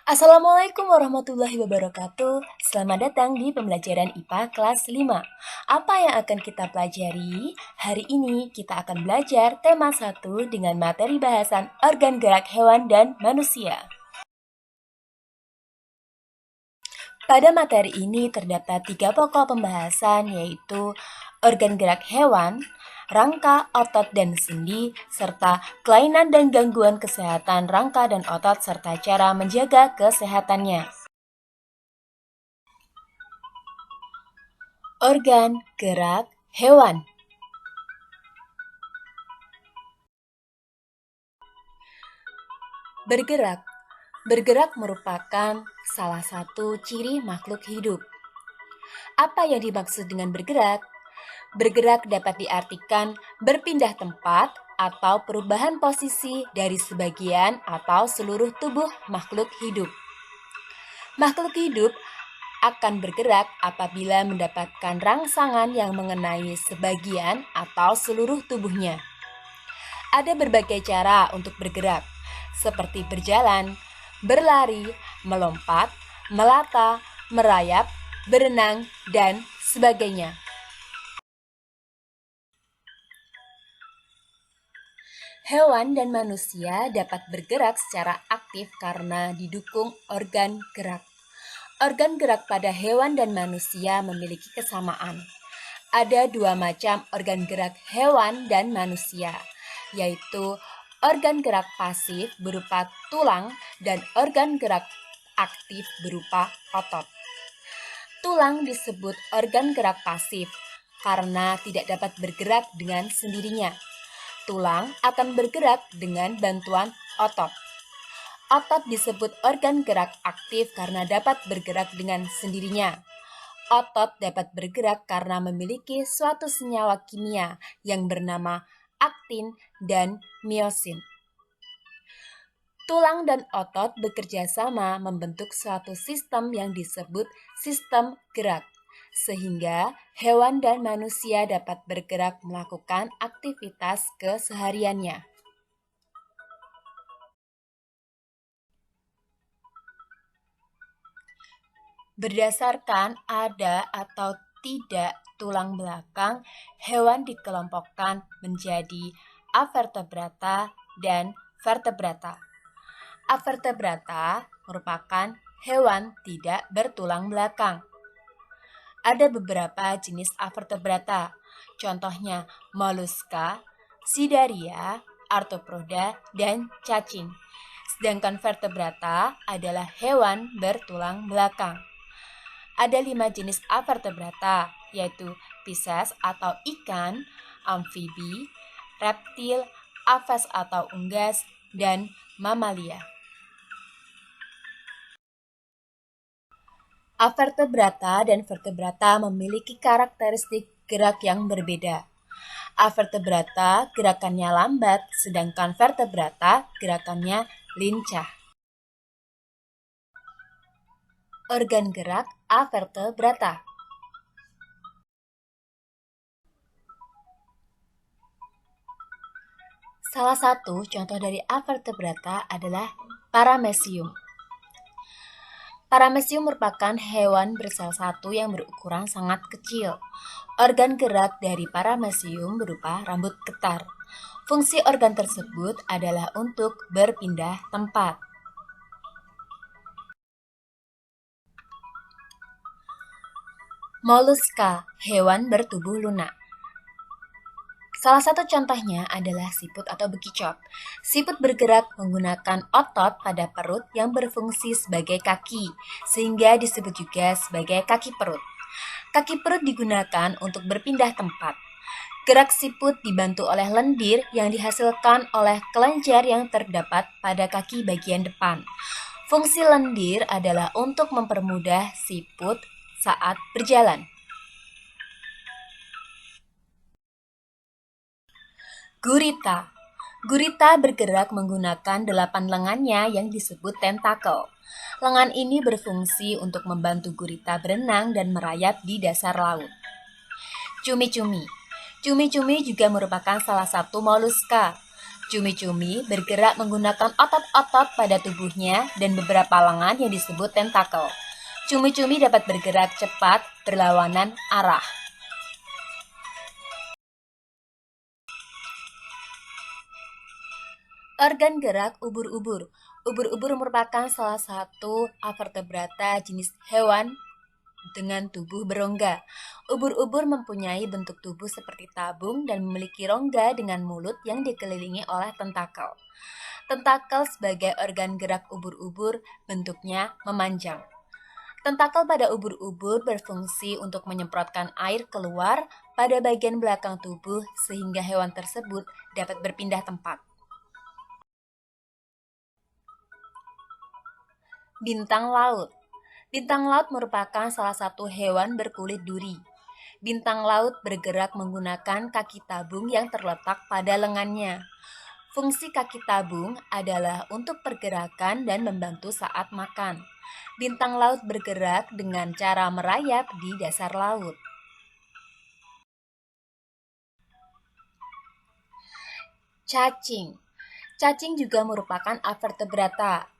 Assalamualaikum warahmatullahi wabarakatuh. Selamat datang di pembelajaran IPA kelas 5. Apa yang akan kita pelajari? Hari ini kita akan belajar tema 1 dengan materi bahasan organ gerak hewan dan manusia. Pada materi ini terdapat 3 pokok pembahasan, yaitu organ gerak hewan, rangka, otot, dan sendi, serta kelainan dan gangguan kesehatan rangka dan otot, serta cara menjaga kesehatannya. Organ gerak hewan. Bergerak. Bergerak merupakan salah satu ciri makhluk hidup. Apa yang dimaksud dengan bergerak? Bergerak dapat diartikan berpindah tempat atau perubahan posisi dari sebagian atau seluruh tubuh makhluk hidup. Makhluk hidup akan bergerak apabila mendapatkan rangsangan yang mengenai sebagian atau seluruh tubuhnya. Ada berbagai cara untuk bergerak, seperti berjalan, berlari, melompat, melata, merayap, berenang, dan sebagainya. Hewan dan manusia dapat bergerak secara aktif karena didukung organ gerak. Organ gerak pada hewan dan manusia memiliki kesamaan. Ada 2 macam organ gerak hewan dan manusia, yaitu organ gerak pasif berupa tulang dan organ gerak aktif berupa otot. Tulang disebut organ gerak pasif karena tidak dapat bergerak dengan sendirinya. Tulang akan bergerak dengan bantuan otot. Otot disebut organ gerak aktif karena dapat bergerak dengan sendirinya. Otot dapat bergerak karena memiliki suatu senyawa kimia yang bernama aktin dan miosin. Tulang dan otot bekerja sama membentuk suatu sistem yang disebut sistem gerak, sehingga hewan dan manusia dapat bergerak melakukan aktivitas kesehariannya. Berdasarkan ada atau tidak tulang belakang, hewan dikelompokkan menjadi avertebrata dan vertebrata. Avertebrata merupakan hewan tidak bertulang belakang. Ada beberapa jenis avertebrata, contohnya moluska, sidaria, arthropoda, dan cacing. Sedangkan vertebrata adalah hewan bertulang belakang. Ada 5 jenis avertebrata, yaitu Pisces atau ikan, amfibi, reptil, aves atau unggas, dan mamalia. Avertebrata dan vertebrata memiliki karakteristik gerak yang berbeda. Avertebrata gerakannya lambat, sedangkan vertebrata gerakannya lincah. Organ gerak avertebrata. Salah satu contoh dari avertebrata adalah paramecium. Paramecium merupakan hewan bersel satu yang berukuran sangat kecil. Organ gerak dari paramecium berupa rambut getar. Fungsi organ tersebut adalah untuk berpindah tempat. Moluska, hewan bertubuh lunak. Salah satu contohnya adalah siput atau bekicot. Siput bergerak menggunakan otot pada perut yang berfungsi sebagai kaki, sehingga disebut juga sebagai kaki perut. Kaki perut digunakan untuk berpindah tempat. Gerak siput dibantu oleh lendir yang dihasilkan oleh kelenjar yang terdapat pada kaki bagian depan. Fungsi lendir adalah untuk mempermudah siput saat berjalan. Gurita. Gurita bergerak menggunakan 8 lengannya yang disebut tentakel. Lengan ini berfungsi untuk membantu gurita berenang dan merayap di dasar laut. Cumi-cumi. Cumi-cumi juga merupakan salah satu moluska. Cumi-cumi bergerak menggunakan otot-otot pada tubuhnya dan beberapa lengan yang disebut tentakel. Cumi-cumi dapat bergerak cepat berlawanan arah. Organ gerak ubur-ubur. Ubur-ubur merupakan salah satu avertebrata jenis hewan dengan tubuh berongga. Ubur-ubur mempunyai bentuk tubuh seperti tabung dan memiliki rongga dengan mulut yang dikelilingi oleh tentakel. Tentakel sebagai organ gerak ubur-ubur bentuknya memanjang. Tentakel pada ubur-ubur berfungsi untuk menyemprotkan air keluar pada bagian belakang tubuh sehingga hewan tersebut dapat berpindah tempat. Bintang laut. Bintang laut merupakan salah satu hewan berkulit duri. Bintang laut bergerak menggunakan kaki tabung yang terletak pada lengannya. Fungsi kaki tabung adalah untuk pergerakan dan membantu saat makan. Bintang laut bergerak dengan cara merayap di dasar laut. Cacing. Cacing juga merupakan avertebrata.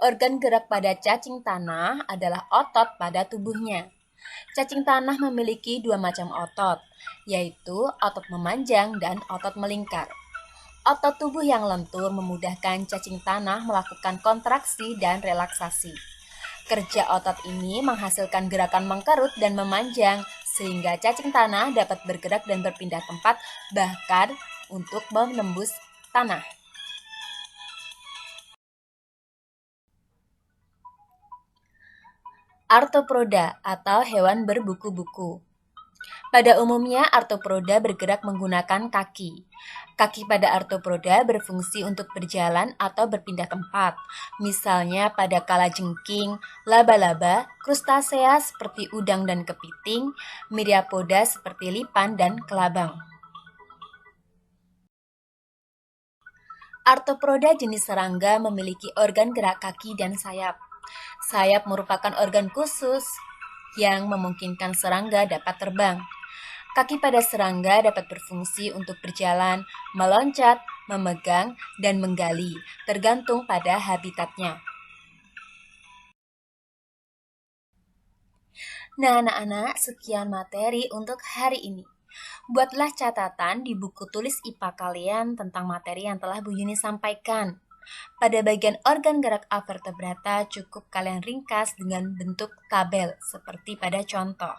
Organ gerak pada cacing tanah adalah otot pada tubuhnya. Cacing tanah memiliki dua macam otot, yaitu otot memanjang dan otot melingkar. Otot tubuh yang lentur memudahkan cacing tanah melakukan kontraksi dan relaksasi. Kerja otot ini menghasilkan gerakan mengkerut dan memanjang, sehingga cacing tanah dapat bergerak dan berpindah tempat, bahkan untuk menembus tanah. Arthropoda atau hewan berbuku-buku. Pada umumnya, arthropoda bergerak menggunakan kaki. Kaki pada arthropoda berfungsi untuk berjalan atau berpindah tempat. Misalnya pada kalajengking, laba-laba, krustasea seperti udang dan kepiting, myriapoda seperti lipan dan kelabang. Arthropoda jenis serangga memiliki organ gerak kaki dan sayap. Sayap merupakan organ khusus yang memungkinkan serangga dapat terbang. Kaki pada serangga dapat berfungsi untuk berjalan, meloncat, memegang, dan menggali, tergantung pada habitatnya. Nah, anak-anak, sekian materi untuk hari ini. Buatlah catatan di buku tulis IPA kalian tentang materi yang telah Bu Yuni sampaikan. Pada bagian organ gerak avertebrata cukup kalian ringkas dengan bentuk tabel seperti pada contoh.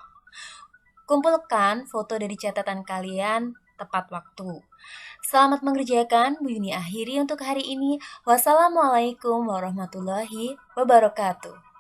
Kumpulkan foto dari catatan kalian tepat waktu. Selamat mengerjakan, Bu Yuni akhiri untuk hari ini. Wassalamualaikum warahmatullahi wabarakatuh.